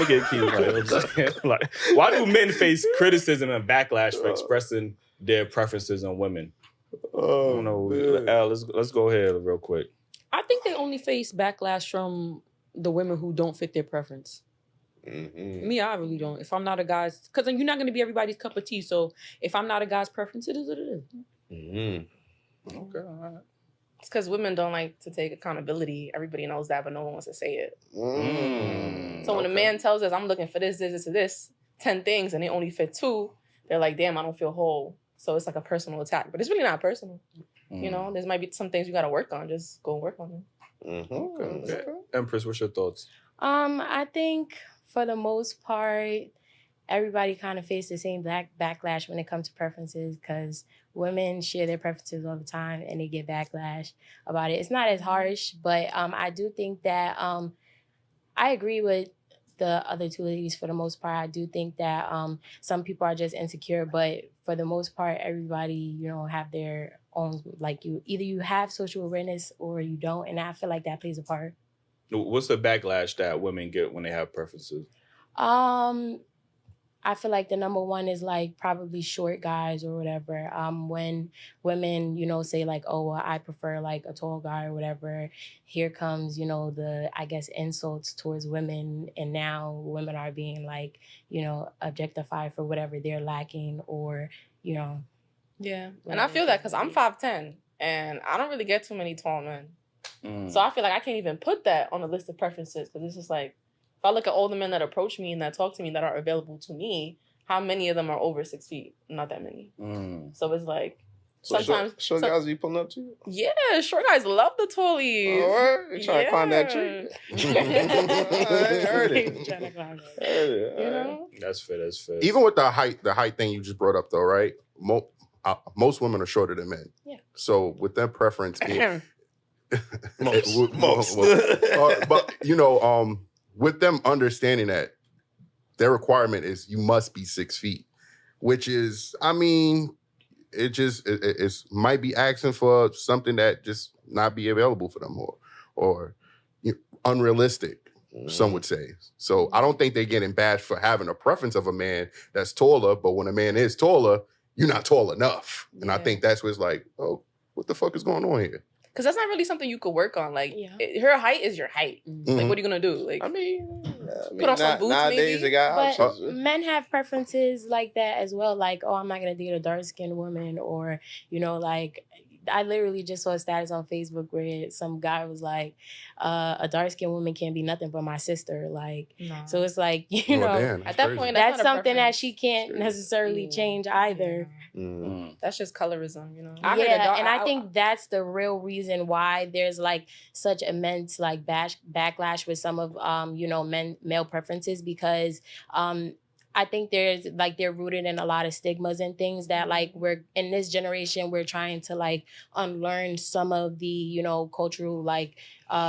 I'm gonna get Keith. Like, why do men face criticism and backlash for expressing their preferences on women? Oh, I don't know. Al, let's go ahead real quick. I think they only face backlash from the women who don't fit their preference. Me, I really don't. If I'm not a guy's, because then you're not going to be everybody's cup of tea. So if I'm not a guy's preference, it is what it is. Okay, all right. It's because women don't like to take accountability. Everybody knows that, but no one wants to say it. So when a man tells us, I'm looking for this, 10 things, and they only fit 2, they're like, damn, I don't feel whole. So it's like a personal attack. But it's really not personal. You know, there might be some things you got to work on. Just go work on them. Okay. Empress, what's your thoughts? I think for the most part, everybody kind of face the same backlash when it comes to preferences because women share their preferences all the time and they get backlash about it. It's not as harsh, but I do think that I agree with the other two ladies for the most part. I do think that some people are just insecure, but for the most part, everybody, you know, have their own, like either you have social awareness or you don't, and I feel like that plays a part. What's the backlash that women get when they have preferences? I feel like the number one is like probably short guys or whatever. When women, you know, say like, oh, well, I prefer like a tall guy or whatever, here comes, you know, the, I guess, insults towards women. And now women are being like, you know, objectified for whatever they're lacking or, you know. Yeah. And I feel that because I'm 5'10", and I don't really get too many tall men. So I feel like I can't even put that on the list of preferences because it's just like, if I look at all the men that approach me and that talk to me that are available to me, how many of them are over 6 feet? Not that many. So it's like, sometimes... Short guys be pulling up to you? Yeah, short guys love the tallies. All right, you trying to climb that tree? I heard it. Trying to climb that. You know? That's fair, Even with the height thing you just brought up though, right? Most women are shorter than men. Yeah. So with that preference being... Most. But, you know, with them understanding that their requirement is you must be 6 feet, which is, I mean, it might be asking for something that just not be available for them or you know, unrealistic, some would say. So I don't think they're getting bashed for having a preference of a man that's taller, but when a man is taller, you're not tall enough. And I think that's what's like, oh, what the fuck is going on here? Because that's not really something you could work on. Like, her height is your height. Like, what are you going to do? Like, I mean, put on some boots nowadays maybe? they got But options. men have preferences like that as well. Like, oh, I'm not going to date a dark-skinned woman or, you know, like, I literally just saw a status on Facebook where some guy was like, a dark-skinned woman can't be nothing but my sister. Like, so it's like, you know, damn, at that point, that's not a something that preference. she can't necessarily change either. That's just colorism, you know? I think that's the real reason why there's like such immense like backlash with some of you know, male preferences because I think there's like they're rooted in a lot of stigmas and things that like we're in this generation we're trying to like unlearn some of the, you know, cultural like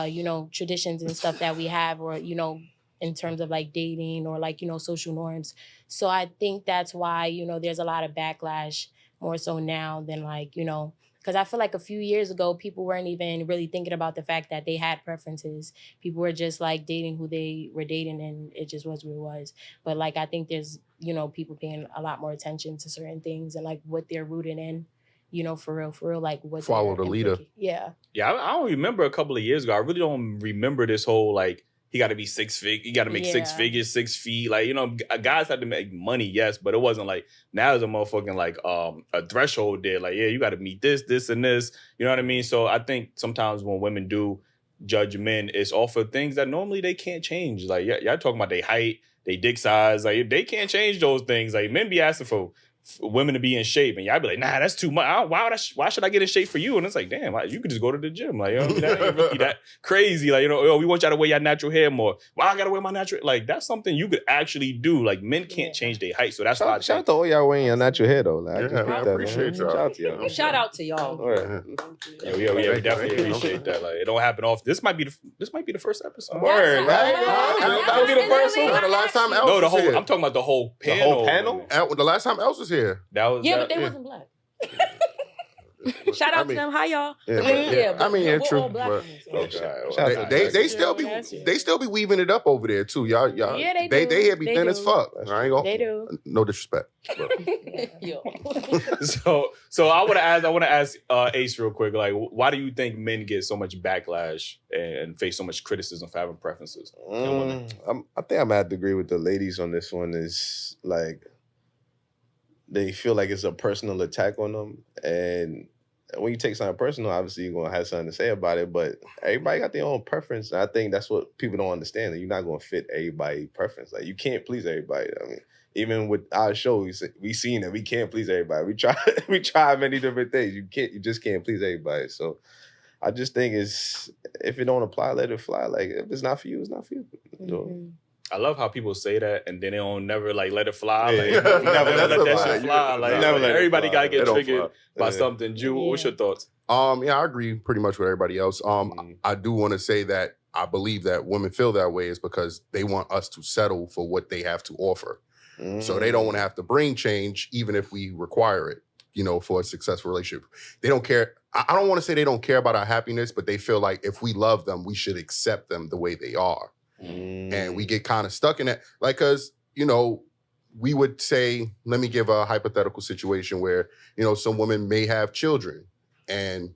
you know, traditions and stuff that we have or, you know, in terms of like dating or like, you know, social norms. So I think that's why, you know, there's a lot of backlash more so now than like, you know, because I feel like a few years ago, people weren't even really thinking about the fact that they had preferences. People were just like dating who they were dating and it just was what it was. But like, I think there's, you know, people paying a lot more attention to certain things and like what they're rooted in, you know, for real, like what follow the leader. Yeah. Yeah, I don't remember a couple of years ago. I really don't remember this whole like, he got to be 6 feet. You got to make 6 figures, 6 feet. Like, you know, guys had to make money, yes, but it wasn't like now there's a motherfucking like a threshold there. Like, yeah, you got to meet this, and this. You know what I mean? So I think sometimes when women do judge men, it's off of things that normally they can't change. Like, y'all talking about their height, their dick size. Like, they can't change those things. Like, men be asking for women to be in shape, and y'all be like, nah, that's too much. Why should I get in shape for you? And it's like, damn, you could just go to the gym. Like, you know, that ain't really that crazy. Like, you know, we want y'all to wear your natural hair more. Why I gotta wear my natural? Like, that's something you could actually do. Like, men can't change their height, so that's why. Shout out to all y'all wearing your natural hair though. Like, I appreciate y'all. Shout out to y'all. Shout out to y'all. All right. Yeah, we definitely appreciate that. Like, it don't happen often. This might be the first episode. Word. That would be the first one. The last time Els No, the was whole. here. I'm talking about the whole The panel. whole panel? The last time Els was here. That was Yeah, but they wasn't black. Shout out I mean, to them. Hi, y'all. Yeah, but I mean, it's we're true. all black But women, so. Okay. they still be weaving it up over there too. Y'all, Yeah, they they do. hear me They thin as do. fuck. I ain't gonna. They do. No disrespect. Yo. So I want to ask Ace real quick. Like, why do you think men get so much backlash and face so much criticism for having preferences in women? I think I'm gonna have to agree with the ladies on this one. Is like they feel like it's a personal attack on them, and when you take something personal, obviously you're gonna have something to say about it. But everybody got their own preference, and I think that's what people don't understand. That you're not gonna fit everybody's preference. Like you can't please everybody. I mean, even with our show, we seen that we can't please everybody. We try many different things. You just can't please everybody. So I just think if it don't apply, let it fly. Like if it's not for you, it's not for you. So, I love how people say that and then they don't never like let it fly. Yeah, Like, you never let that fly. shit fly. Like, You never let it everybody fly. gotta get It don't triggered by Yeah. something. Jew, what's your thoughts? Yeah, I agree pretty much with everybody else. I do want to say that I believe that women feel that way is because they want us to settle for what they have to offer. So they don't want to have to bring change, even if we require it, for a successful relationship. They don't care. I don't want to say they don't care about our happiness, but they feel like if we love them, we should accept them the way they are. And we get kind of stuck in that. Like, because, we would say, let me give a hypothetical situation where, some women may have children. And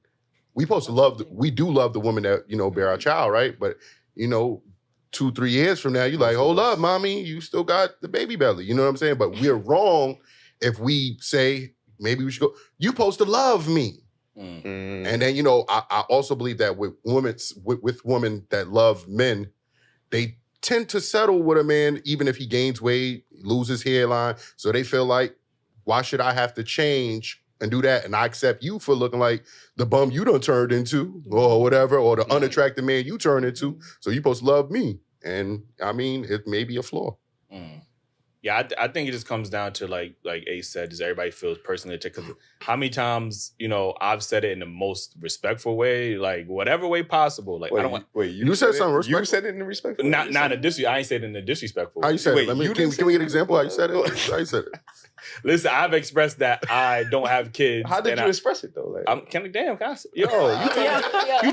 we do love the woman that, bear our child, right? But, 2-3 years from now, you're like, hold up, mommy, you still got the baby belly. You know what I'm saying? But we're wrong if we say, maybe we should go, you supposed to love me. And then, I also believe that with women that love men, they tend to settle with a man, even if he gains weight, loses hairline. So they feel like, why should I have to change and do that? And I accept you for looking like the bum you done turned into or whatever, or the unattractive man you turned into. So you supposed to love me. And I mean, it may be a flaw. Yeah, I think it just comes down to like Ace said, does everybody feel personally attacked? Because how many times, I've said it in the most respectful way, like whatever way possible. Like you said something respectful. You said it in a respectful way. Not in a I ain't said it in a disrespectful way. How you said it? Can we get an example how you said it? How you said it? Listen, I've expressed that I don't have kids. How did you express it though? Like, you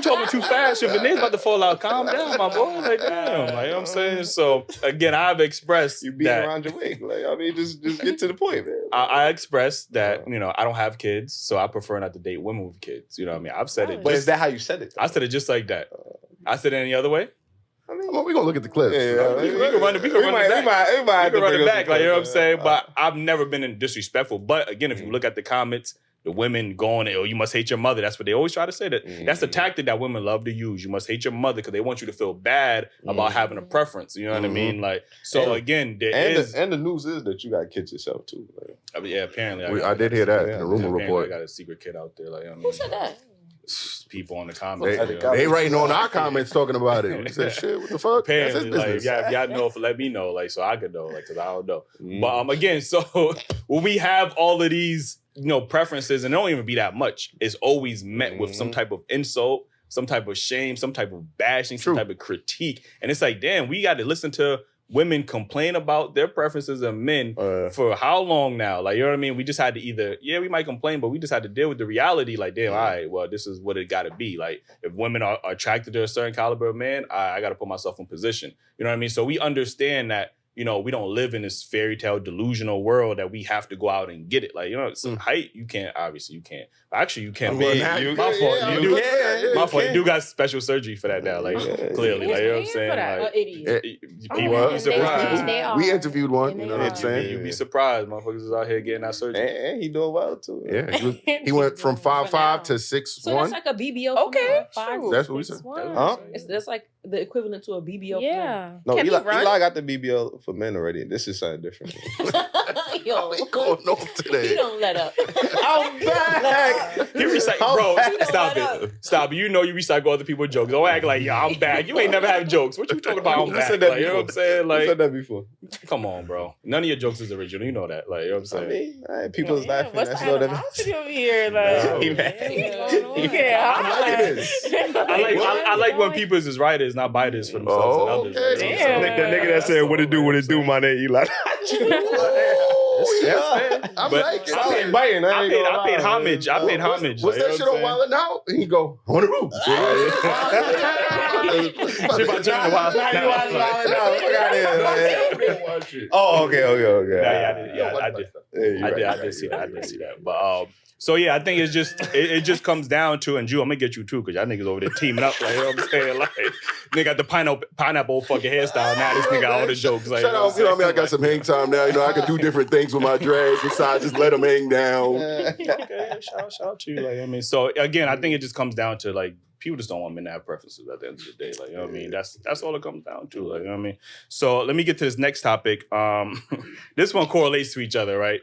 told me too fast. Your veneer's about to fall out. Calm down, my boy. Like, damn. Like, you know what I'm saying? So, again, I've expressed you being around your way. Like, I mean, just get to the point, man. I expressed that, I don't have kids, so I prefer not to date women with kids. You know what I mean? I've said it. But is that how you said it, though? I said it just like that. I said it any other way? I mean, we're going to look at the clips. We can run it back. Like, you know what I'm saying? But I've never been disrespectful. But again, if you look at the comments, the women going, oh, you must hate your mother. That's what they always try to say. That's the tactic that women love to use. You must hate your mother because they want you to feel bad about having a preference. You know what I mean? Like, so again, the news is that you got kids yourself too. Like. I mean, yeah, apparently. I did hear that in the rumor report. I got a secret kid out there. Like, Who said that? People in the comments. They writing on our comments talking about it. They said, shit, what the fuck? Apparently, like, y'all know, let me know, like, so I could know, like, because I don't know. But again, so when we have all of these, preferences, and it don't even be that much, it's always met with some type of insult, some type of shame, some type of bashing, some type of critique. And it's like, damn, we got to listen to women complain about their preferences of men for how long now? Like, you know what I mean? We just had to we might complain, but we just had to deal with the reality. Like, damn, all right, well, this is what it got to be. Like, if women are attracted to a certain caliber of man, I got to put myself in position. You know what I mean? So we understand that, we don't live in this fairy tale delusional world that we have to go out and get it. Like, some height, you can't. Obviously, you can't. Actually, you can't. My fault. You do got special surgery for that now. Like, clearly, like, you know what I'm saying? Like, people be surprised. We interviewed one. You know what I'm saying? You'd be surprised, motherfuckers is out here getting that surgery. And he doing well too. Yeah, he went from 5'5" to 6'1". So that's like a BBL. Okay, that's what we said. Huh? That's like the equivalent to a BBL. Yeah. No, Eli got the BBL for men already. This is something different. Yo, we going off today. He don't let up. I'm back. He recycle, bro. Stop it. Stop it. You know you recycle other people's jokes. Don't act like, I'm back. You ain't never had jokes. What you talking about? I'm back. Like, you know what I'm saying? Like, you said that before. Come on, bro. None of your jokes is original. You know that. Like, you know what I'm saying? I mean, people's laughing. What's That's the what animosity over here? Like, I like when people is writers, not biters for themselves and others. Damn. The nigga that said, what it do, my name, Eli. I'm But like, I was biting. I paid homage. I paid homage. What's like, that you shit know on what I'm Wild 'N Out? And he go, on the roof. Shit about John Wild. Now you watch Wild 'N Out. Fuck out of here, man. Oh, okay. I did see that. But so yeah, I think it's just it just comes down to, and Jew, I'm gonna get you too, because y'all niggas over there teaming up, like, you know what I'm saying? Like, they got the pineapple fucking hairstyle. Now this nigga got all the jokes. Like, Shout out, you know what I mean? I got some hang time now. You know, I can do different things with my dreads besides just let them hang down. Okay, shout out to you. Like, I mean, so again, I think it just comes down to, like, people just don't want men to have preferences at the end of the day. Like, you know what I mean? That's all it comes down to. Like, you know what I mean? So let me get to this next topic. This one correlates to each other, right?